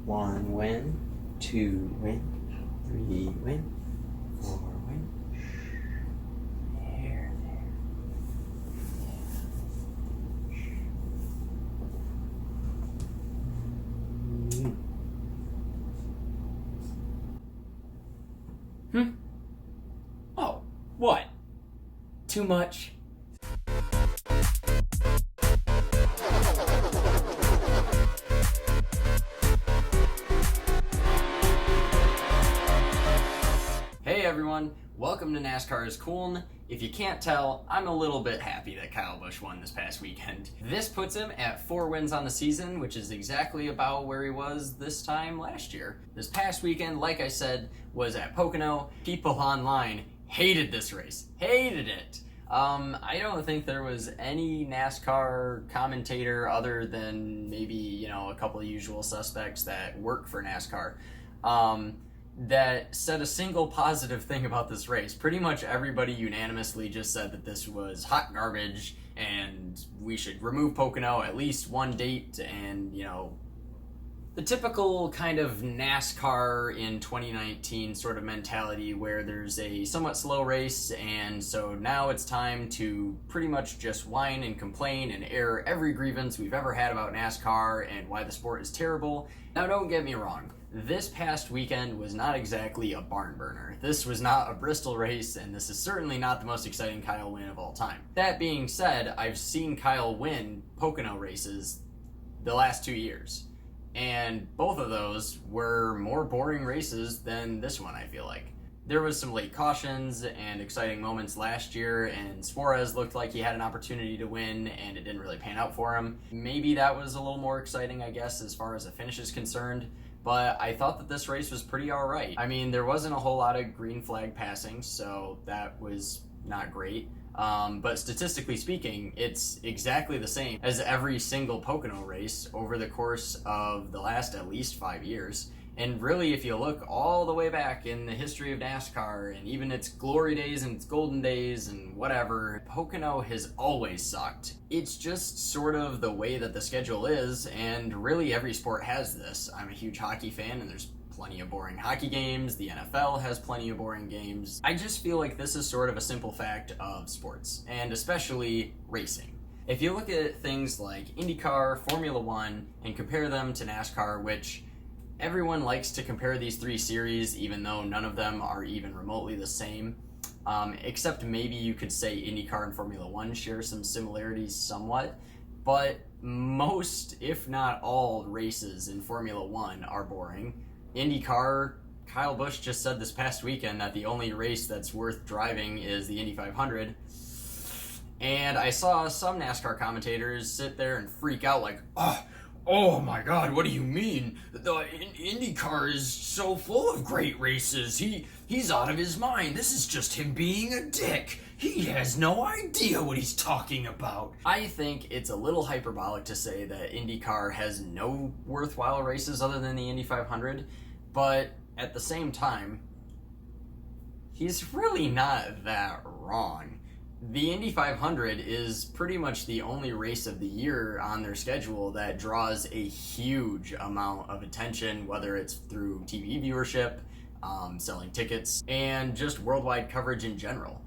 1 win, 2 win, 3 win, 4 win. There. Oh, what? Too much? Hey everyone, welcome to Nascar's Cooln. If you can't tell, I'm a little bit happy that Kyle Busch won this past weekend. This puts him at 4 wins on the season, which is exactly about where he was this time last year. This past weekend, like I said, was at Pocono. People online hated this race. Hated it. I don't think there was any NASCAR commentator other than maybe, a couple of usual suspects that work for NASCAR. That said a single positive thing about this race. Pretty much everybody unanimously just said that this was hot garbage and we should remove Pocono at least one date, and the typical kind of NASCAR in 2019 sort of mentality where there's a somewhat slow race, and so now it's time to pretty much just whine and complain and air every grievance we've ever had about NASCAR and why the sport is terrible. Now don't get me wrong, this past weekend was not exactly a barn burner. This was not a Bristol race, and this is certainly not the most exciting Kyle win of all time. That being said, I've seen Kyle win Pocono races the last 2 years, and both of those were more boring races than this one, I feel like. There was some late cautions and exciting moments last year, and Suarez looked like he had an opportunity to win, and it didn't really pan out for him. Maybe that was a little more exciting, I guess, as far as the finish is concerned, but I thought that this race was pretty alright. I mean, there wasn't a whole lot of green flag passing, so that was not great. But statistically speaking, it's exactly the same as every single Pocono race over the course of the last at least 5 years. And really, if you look all the way back in the history of NASCAR, and even its glory days and its golden days and whatever, Pocono has always sucked. It's just sort of the way that the schedule is, and really every sport has this. I'm a huge hockey fan, and there's plenty of boring hockey games. The NFL has plenty of boring games. I just feel like this is sort of a simple fact of sports, and especially racing. If you look at things like IndyCar, Formula One, and compare them to NASCAR, which everyone likes to compare these three series, even though none of them are even remotely the same. Except maybe you could say IndyCar and Formula One share some similarities somewhat. But most, if not all, races in Formula One are boring. IndyCar, Kyle Busch just said this past weekend that the only race that's worth driving is the Indy 500. And I saw some NASCAR commentators sit there and freak out like, oh my god, what do you mean? The IndyCar is so full of great races. He's out of his mind. This is just him being a dick. He has no idea what he's talking about. I think it's a little hyperbolic to say that IndyCar has no worthwhile races other than the Indy 500, but at the same time, he's really not that wrong. The Indy 500 is pretty much the only race of the year on their schedule that draws a huge amount of attention, whether it's through TV viewership, selling tickets, and just worldwide coverage in general.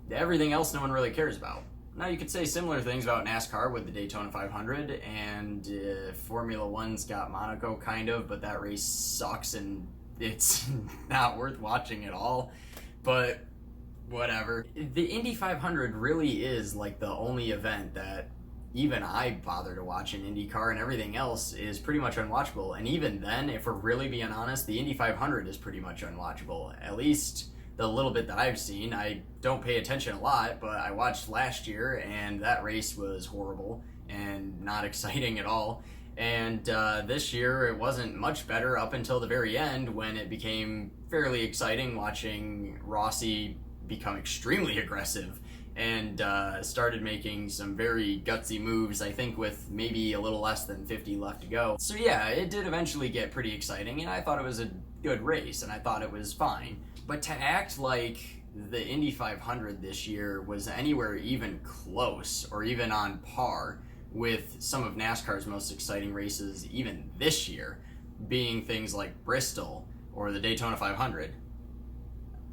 Everything else no one really cares about. Now you could say similar things about NASCAR with the Daytona 500, and Formula One's got Monaco kind of, but that race sucks and it's not worth watching at all. But whatever. The Indy 500 really is like the only event that even I bother to watch in IndyCar, and everything else is pretty much unwatchable. And even then, if we're really being honest, the Indy 500 is pretty much unwatchable. At least the little bit that I've seen. I don't pay attention a lot, but I watched last year, and that race was horrible and not exciting at all. And this year, it wasn't much better up until the very end, when it became fairly exciting watching Rossi become extremely aggressive and started making some very gutsy moves, I think with maybe a little less than 50 left to go. So yeah, it did eventually get pretty exciting, and I thought it was a good race, and I thought it was fine. But to act like the Indy 500 this year was anywhere even close or even on par with some of NASCAR's most exciting races even this year being things like Bristol or the Daytona 500.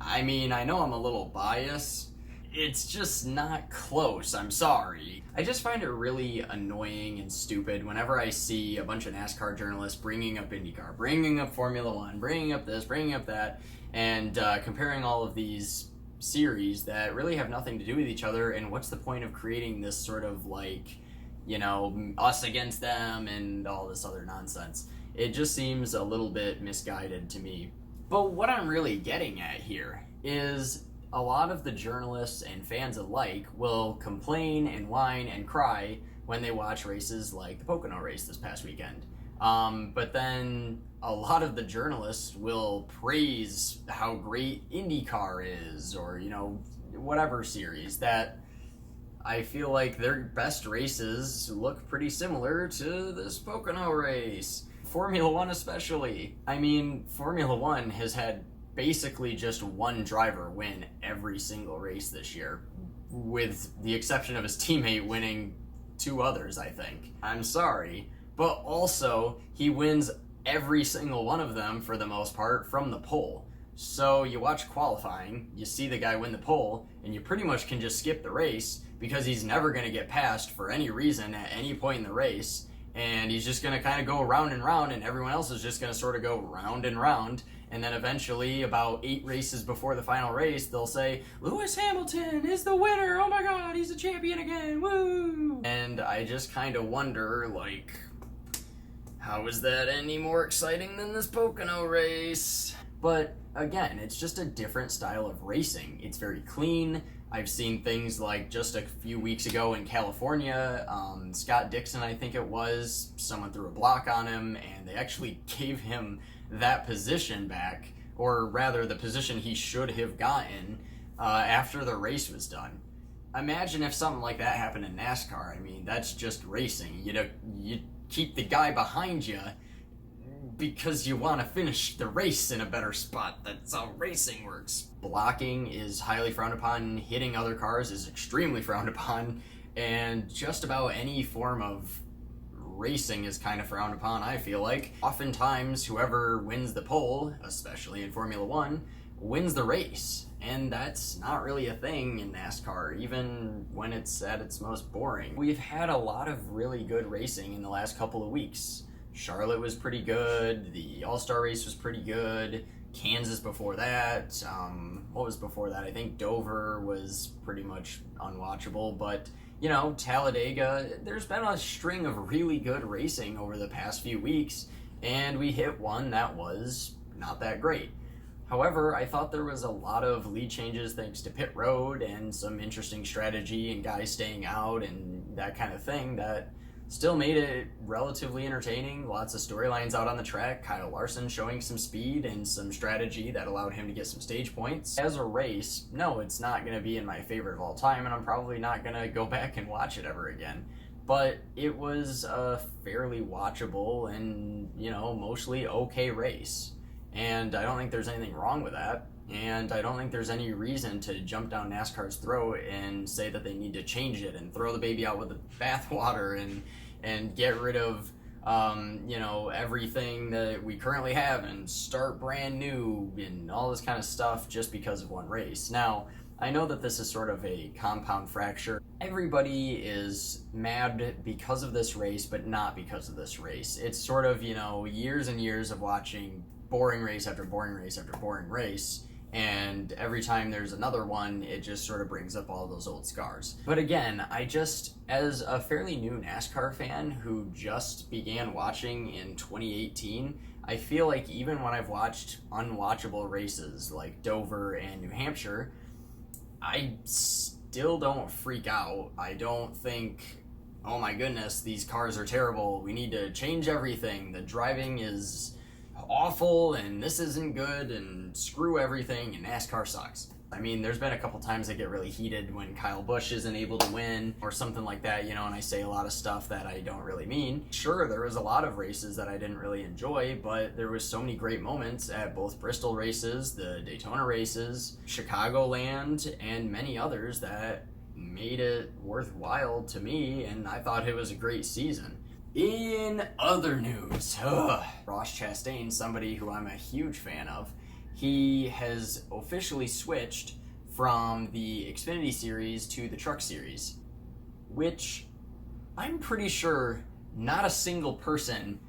I mean, I know I'm a little biased. It's just not close, I'm sorry. I just find it really annoying and stupid whenever I see a bunch of NASCAR journalists bringing up IndyCar, bringing up Formula One, bringing up this, bringing up that, and comparing all of these series that really have nothing to do with each other. And what's the point of creating this sort of like, you know, us against them and all this other nonsense? It just seems a little bit misguided to me. But what I'm really getting at here is a lot of the journalists and fans alike will complain and whine and cry when they watch races like the Pocono race this past weekend. But then a lot of the journalists will praise how great IndyCar is, or, you know, whatever series, that I feel like their best races look pretty similar to this Pocono race. Formula One especially. I mean, Formula One has had basically just one driver win every single race this year, with the exception of his teammate winning 2 others, I think. I'm sorry, but also he wins every single one of them for the most part from the pole. So you watch qualifying, you see the guy win the pole, and you pretty much can just skip the race because he's never going to get passed for any reason at any point in the race, and he's just going to kind of go round and round, and everyone else is just going to sort of go round and round. And then eventually, about 8 races before the final race, they'll say, Lewis Hamilton is the winner! Oh my god, he's a champion again! Woo! And I just kind of wonder, like, how is that any more exciting than this Pocono race? But again, it's just a different style of racing. It's very clean. I've seen things like just a few weeks ago in California, Scott Dixon, I think it was, someone threw a block on him, and they actually gave him that position back, or rather the position he should have gotten after the race was done. Imagine if something like that happened in NASCAR. I mean, that's just racing. You know, you keep the guy behind you because you want to finish the race in a better spot. That's how racing works. Blocking is highly frowned upon, hitting other cars is extremely frowned upon, and just about any form of racing is kind of frowned upon, I feel like. Oftentimes, whoever wins the pole, especially in Formula One, wins the race. And that's not really a thing in NASCAR, even when it's at its most boring. We've had a lot of really good racing in the last couple of weeks. Charlotte was pretty good, the All-Star race was pretty good, Kansas before that, what was before that? I think Dover was pretty much unwatchable, but you know, Talladega, there's been a string of really good racing over the past few weeks, and we hit one that was not that great. However, I thought there was a lot of lead changes thanks to pit road and some interesting strategy and guys staying out and that kind of thing that still made it relatively entertaining. Lots of storylines out on the track. Kyle Larson showing some speed and some strategy that allowed him to get some stage points. As a race, no, it's not going to be in my favorite of all time, and I'm probably not going to go back and watch it ever again. But it was a fairly watchable and, you know, mostly okay race. And I don't think there's anything wrong with that. And I don't think there's any reason to jump down NASCAR's throat and say that they need to change it and throw the baby out with the bathwater and get rid of, you know, everything that we currently have and start brand new and all this kind of stuff just because of one race. Now, I know that this is sort of a compound fracture. Everybody is mad because of this race, but not because of this race. It's sort of, you know, years and years of watching boring race after boring race after boring race, and every time there's another one, it just sort of brings up all those old scars. But again, I just, as a fairly new NASCAR fan who just began watching in 2018, I feel like even when I've watched unwatchable races like Dover and New Hampshire, I still don't freak out. I don't think, oh my goodness, these cars are terrible, we need to change everything, the driving is awful and this isn't good and screw everything and NASCAR sucks. I mean, there's been a couple times I get really heated when Kyle Busch isn't able to win or something like that, you know, and I say a lot of stuff that I don't really mean. Sure, there was a lot of races that I didn't really enjoy, but there was so many great moments at both Bristol races, the Daytona races, Chicagoland, and many others that made it worthwhile to me, and I thought it was a great season. In other news, Ross Chastain, somebody who I'm a huge fan of, he has officially switched from the Xfinity Series to the Truck Series, which I'm pretty sure not a single person,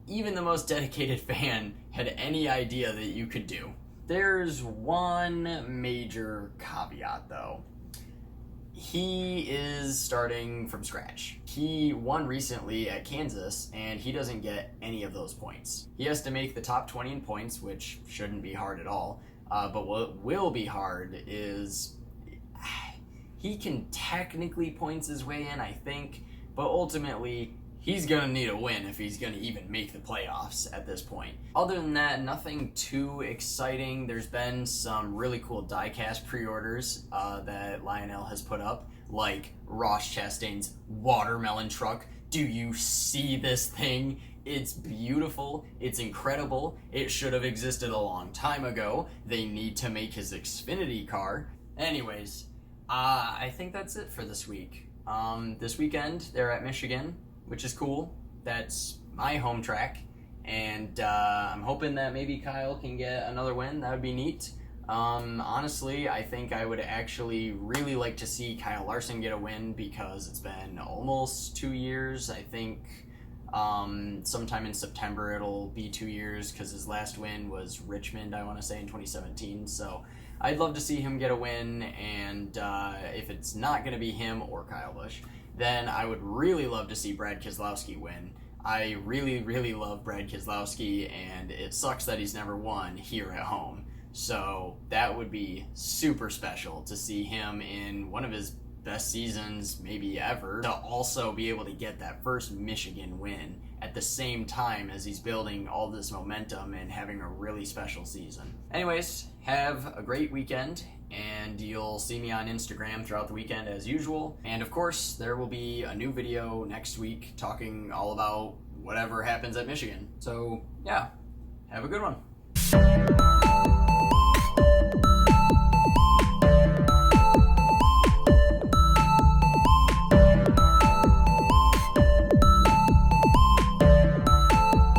even the most dedicated fan, had any idea that you could do. There's one major caveat though. He is starting from scratch. He won recently at Kansas, and he doesn't get any of those points. He has to make the top 20 in points, which shouldn't be hard at all. But what will be hard is he can technically points his way in, I think, but ultimately he's going to need a win if he's going to even make the playoffs at this point. Other than that, nothing too exciting. There's been some really cool diecast pre-orders that Lionel has put up, like Ross Chastain's watermelon truck. Do you see this thing? It's beautiful. It's incredible. It should have existed a long time ago. They need to make his Xfinity car. Anyways, I think that's it for this week. This weekend, they're at Michigan, which is cool. That's my home track, and I'm hoping that maybe Kyle can get another win. That would be neat. Honestly, I think I would actually really like to see Kyle Larson get a win because it's been almost 2 years. I think sometime in September it'll be 2 years because his last win was Richmond, I want to say, in 2017. So I'd love to see him get a win, and if it's not going to be him or Kyle Busch, then I would really love to see Brad Keselowski win. I really, really love Brad Keselowski, and it sucks that he's never won here at home. So that would be super special to see him in one of his best seasons maybe ever, to also be able to get that first Michigan win at the same time as he's building all this momentum and having a really special season. Anyways, have a great weekend, and you'll see me on Instagram throughout the weekend as usual. And of course, there will be a new video next week talking all about whatever happens at Michigan. So yeah, have a good one.